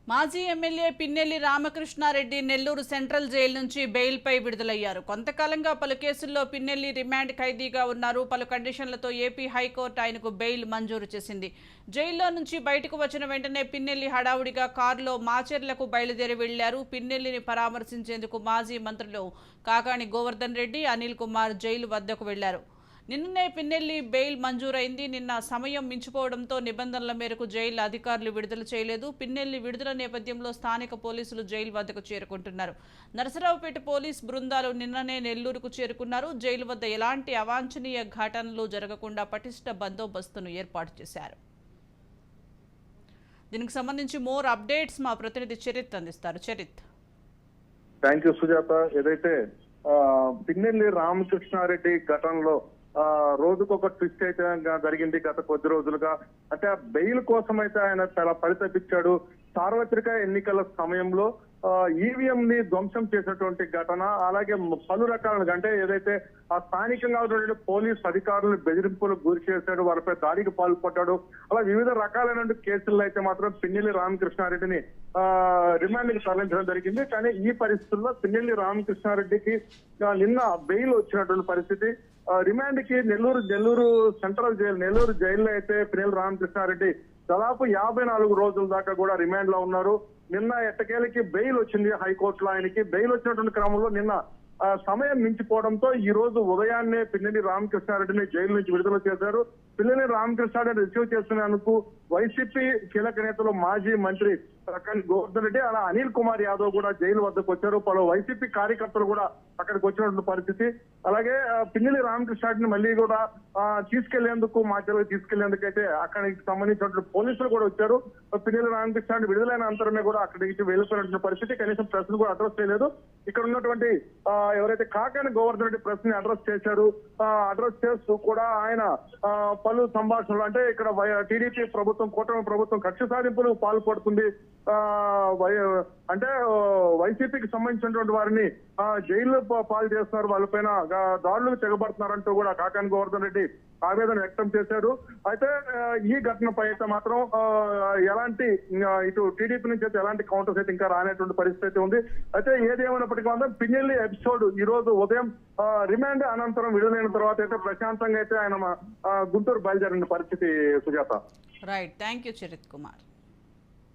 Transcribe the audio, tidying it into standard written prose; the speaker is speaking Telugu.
మాజీ MLA Pinnelli Ramakrishna Reddy Nellore central jail నుంచి బెయిల్పై విడుదలయ్యారు. కొంతకాలంగా పలు కేసుల్లో పిన్నెల్లి రిమాండ్ ఖైదీగా ఉన్నారు. పలు కండిషన్లతో ఏపీ హైకోర్టు ఆయనకు బెయిల్ మంజూరు చేసింది. జైల్లో నుంచి బయటకు వచ్చిన వెంటనే పిన్నెల్లి హడావుడిగా కారులో మాచర్లకు బయలుదేరి వెళ్లారు. పిన్నెల్లిని పరామర్శించేందుకు మాజీ మంత్రులు కాకాణి గోవర్ధన్ రెడ్డి, అనిల్ కుమార్ జైలు వద్దకు వెళ్లారు. నిన్ననే పిన్నెల్లి బెయిల్ మంజూరైంది. నిన్న సమయం మించిపోవడంతో నిబంధనల మేరకు జైలు అధికారులు విడుదల చేయలేదు. పిన్నెల్లి విడుదల నేపథ్యంలో స్థానిక పోలీసులు జైలు వద్దకు చేరుకుంటున్నారు. నరసరావుపేట పోలీస్ బృందాలు నిన్ననే నెల్లూరుకు చేరుకున్నారు. జైలు వద్ద ఎలాంటి అవాంఛనీయ ఘటనలు జరగకుండా పటిష్ట బందోబస్తును ఏర్పాటు చేశారు. దీనికి సంబంధించి మోర్ అప్డేట్స్ మా ప్రతినిధి చరిత్ అందిస్తారు. చరిత్. Thank you Sujatha. ఏదైతే పిన్నెల్లి రామకృష్ణారెడ్డి ఘటనలో రోజుకొక ట్విస్ట్ అయితే జరిగింది గత కొద్ది రోజులుగా. అంటే బెయిల్ కోసం అయితే ఆయన చాలా పరితపించాడు. సార్వత్రిక ఎన్నికల సమయంలో ఈవీఎం ని ధ్వంసం చేసినటువంటి ఘటన, అలాగే పలు రకాలుగా అంటే ఏదైతే ఆ స్థానికంగా ఉన్నటువంటి పోలీస్ అధికారులు బెదిరింపులకు గురి చేశాడు, వారిపై దాడికి పాల్పడ్డాడు, అలా వివిధ రకాలైన కేసుల్లో అయితే మాత్రం పిన్నెల్లి రామకృష్ణారెడ్డిని రిమాండ్ కి తరలించడం జరిగింది. కానీ ఈ పరిస్థితుల్లో పిన్నెల్లి రామకృష్ణారెడ్డికి నిన్న బెయిల్ వచ్చినటువంటి పరిస్థితి. రిమాండ్ కి నెల్లూరు సెంట్రల్ జైలు నెల్లూరు జైల్లో అయితే పిన్నెల్లి రామకృష్ణారెడ్డి దాదాపు 54 రోజుల దాకా కూడా రిమాండ్ లో ఉన్నారు. నిన్న ఎట్టకేలకి బెయిల్ వచ్చింది హైకోర్టులో. ఆయనకి బెయిల్ వచ్చినటువంటి క్రమంలో నిన్న సమయం మించిపోవడంతో ఈ రోజు ఉదయాన్నే పిన్నెల్లి రామకృష్ణారెడ్డిని జైలు నుంచి విడుదల చేశారు. పిన్నెల్లి రామకృష్ణారెడ్డి రిసీవ్ చేస్తున్నందుకు వైసీపీ కీలక నేతలు మాజీ మంత్రి కాకాణి గోవర్ధన్ రెడ్డి, అలా అనిల్ కుమార్ యాదవ్ కూడా జైలు వద్దకు వచ్చారు. పలు వైసీపీ కార్యకర్తలు కూడా అక్కడికి వచ్చినటువంటి పరిస్థితి. అలాగే పిన్నెల్లి రామకృష్ణారెడ్డిని మళ్ళీ కూడా తీసుకెళ్లేందుకు మాచర్లకు తీసుకెళ్లేందుకు అయితే అక్కడికి సంబంధించినటువంటి పోలీసులు కూడా వచ్చారు. పిన్నెల్లి రామకృష్ణారెడ్డి విడుదలైన అంతరమే కూడా అక్కడికి వెళ్ళిపోయినటువంటి పరిస్థితి. కనీసం ప్రశ్న కూడా అడ్రస్ చేయలేదు. ఇక్కడ ఉన్నటువంటి ఎవరైతే కాకాణి గోవర్ధన్ రెడ్డి ప్రశ్న అడ్రస్ చేశారు, అడ్రస్ చేస్తూ కూడా ఆయన పలు సంభాషణలు అంటే ఇక్కడ టీడీపీ ప్రభుత్వం, కూటమి ప్రభుత్వం కక్ష సాధింపులకు పాల్పడుతుంది, అంటే వైసీపీకి సంబంధించినటువంటి వారిని జైల్లో పాలు చేస్తున్నారు, వాళ్ళపైన దాడులకు తెగబడుతున్నారంటూ కూడా కాకాణి గోవర్ధన్ రెడ్డి ఆవేదన వ్యక్తం చేశారు. అయితే ఈ ఘటనపై అయితే మాత్రం ఎలాంటి ఇటు టీడీపీ నుంచి అయితే ఎలాంటి కౌంటర్స్ అయితే ఇంకా రానేటువంటి పరిస్థితి ఉంది. అయితే ఏదేమైనప్పటికీ మాత్రం పిన్నెల్లి ఎపిసోడ్ ఈ రోజు ఉదయం రిమాండ్ అనంతరం విడుదలైన తర్వాత అయితే ప్రశాంతంగా అయితే ఆయన గుంటూరు బయలుదేరిన పరిస్థితి Sujatha. Right, thank you Charith Kumar.